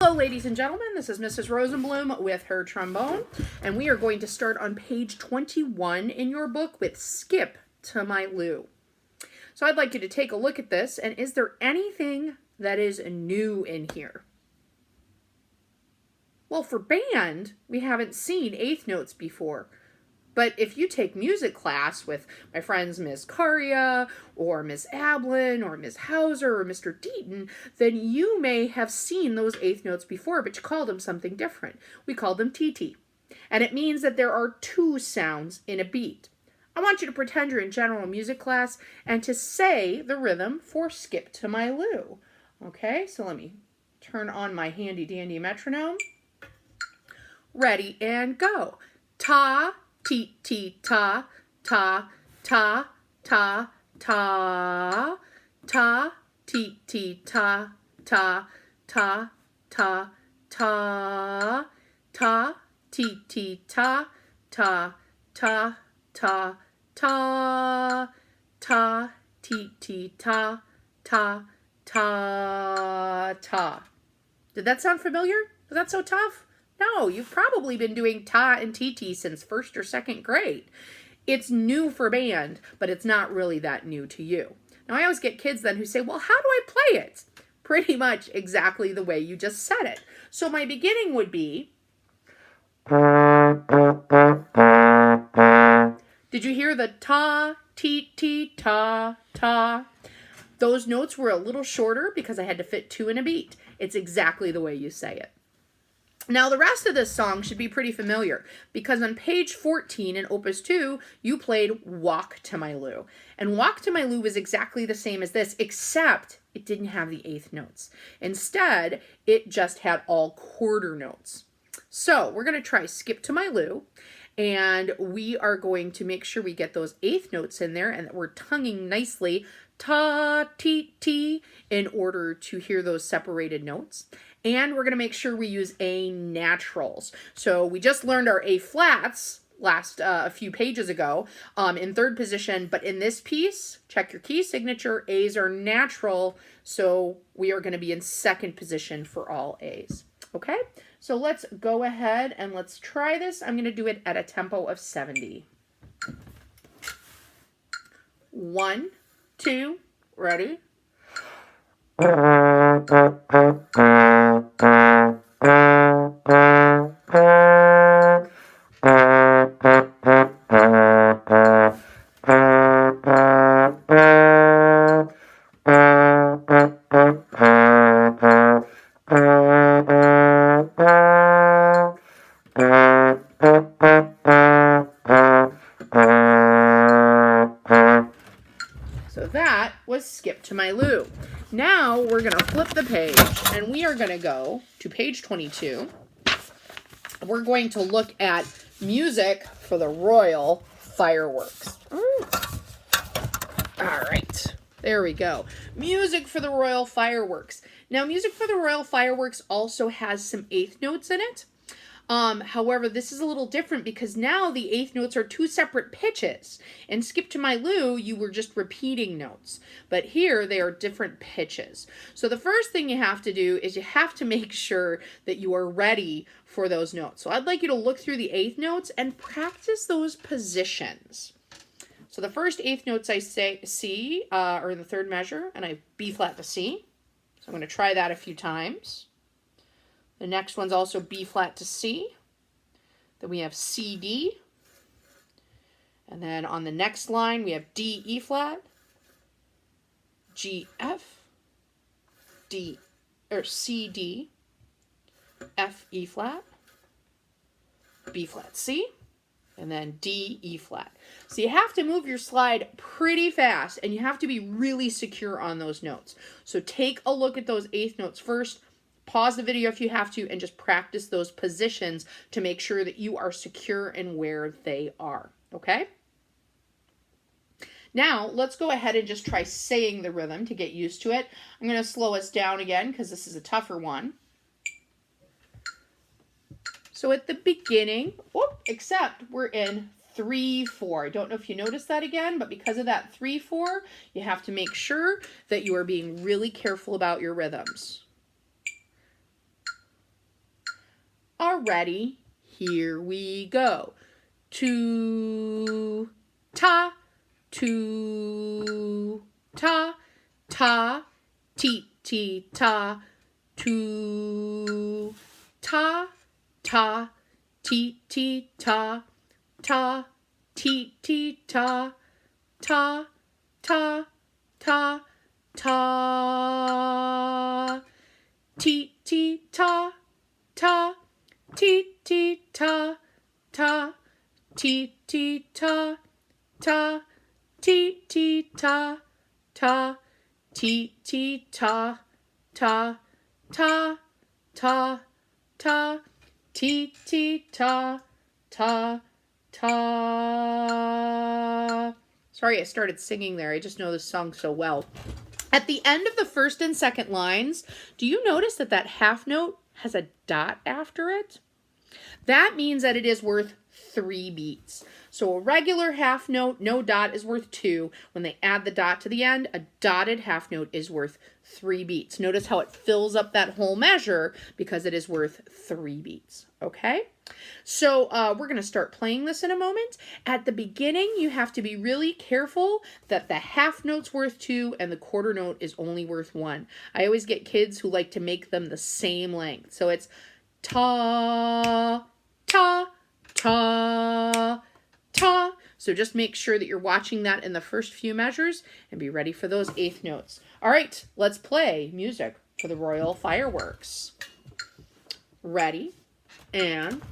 Hello, ladies and gentlemen. This is Mrs. Rosenblum with her trombone, and we are going to start on page 21 in your book with Skip to My Lou. So I'd like you to take a look at this, and is there anything that is new in here? Well, for band, we haven't seen eighth notes before. But if you take music class with my friends Miss Caria, or Miss Ablin, or Miss Hauser, or Mr. Deaton, then you may have seen those eighth notes before, but you called them something different. We called them TT. And it means that there are two sounds in a beat. I want you to pretend you're in general music class and to say the rhythm for Skip to My Lou. Okay, so let me turn on my handy dandy metronome. Ready and go. Ta, ti, ti, ta, ta, ta, ta, ta, ta, ti, ti, ta, ta, ta, ta, ta, ta, ti, ti, ta, ta, ta, ta, ta, ta, ti, ti, ta, ta, ta, ta. Did that sound familiar? Was that so tough? No, you've probably been doing ta and TT since first or second grade. It's new for band, but it's not really that new to you. Now, I always get kids then who say, well, how do I play it? Pretty much exactly the way you just said it. So my beginning would be... Did you hear the ta, TT, ta, ta? Those notes were a little shorter because I had to fit two in a beat. It's exactly the way you say it. Now, the rest of this song should be pretty familiar because on page 14 in Opus 2, you played Walk to My Lou. And Walk to My Lou was exactly the same as this, except it didn't have the eighth notes. Instead, it just had all quarter notes. So we're going to try Skip to My Lou, and we are going to make sure we get those eighth notes in there and that we're tonguing nicely ta, ti, ti in order to hear those separated notes. And we're going to make sure we use A naturals. So we just learned our A flats a few pages ago in third position. But in this piece, check your key signature, A's are natural. So we are going to be in second position for all A's. Okay, so let's go ahead and let's try this. I'm going to do it at a tempo of 70. 1, 2, ready? So that was Skip to My Lou. Now we're going to flip the page and we are going to go to page 22. We're going to look at music for the Royal Fireworks. All right, there we go. Music for the Royal Fireworks. Now, music for the Royal Fireworks also has some eighth notes in it. However, this is a little different because now the eighth notes are two separate pitches. In Skip to My Lou, you were just repeating notes. But here, they are different pitches. So the first thing you have to do is you have to make sure that you are ready for those notes. So I'd like you to look through the eighth notes and practice those positions. So the first eighth notes I see are in the third measure, and I have B flat to C. So I'm going to try that a few times. The next one's also B flat to C. Then we have C, D. And then on the next line, we have D, E flat, G, F, D, or C, D, F, E flat, B flat, C, and then D, E flat. So you have to move your slide pretty fast, and you have to be really secure on those notes. So take a look at those eighth notes first. Pause the video if you have to and just practice those positions to make sure that you are secure in where they are, okay? Now, let's go ahead and just try saying the rhythm to get used to it. I'm going to slow us down again because this is a tougher one. So at the beginning, except we're in 3-4. I don't know if you noticed that again, but because of that 3-4, you have to make sure that you are being really careful about your rhythms. Already, here we go. Tu, ta, tu, ta, ta, ti, ti, ta, tu, ta, ta, ti, ti, ta, ta, ti, ti, ta, ta, ta, ta, ta, ti, ti, ta, ta, ti, ti, ta, ta, ti, ti, ta, ta, ti, ti, ta, ta, ti, ti, ta, ta, ta, ta, ta, ti, ti, ta, ta, ta. Sorry, I started singing there. I just know this song so well. At the end of the first and second lines, do you notice that that half note has a dot after it? That means that it is worth 3 beats. So a regular half note, no dot, is worth 2. When they add the dot to the end, a dotted half note is worth 3 beats. Notice how it fills up that whole measure because it is worth 3 beats. Okay? So we're going to start playing this in a moment. At the beginning, you have to be really careful that the half note's worth 2 and the quarter note is only worth 1. I always get kids who like to make them the same length. So it's ta, ta, ta, ta. So just make sure that you're watching that in the first few measures and be ready for those eighth notes. All right, let's play music for the Royal Fireworks. Ready? And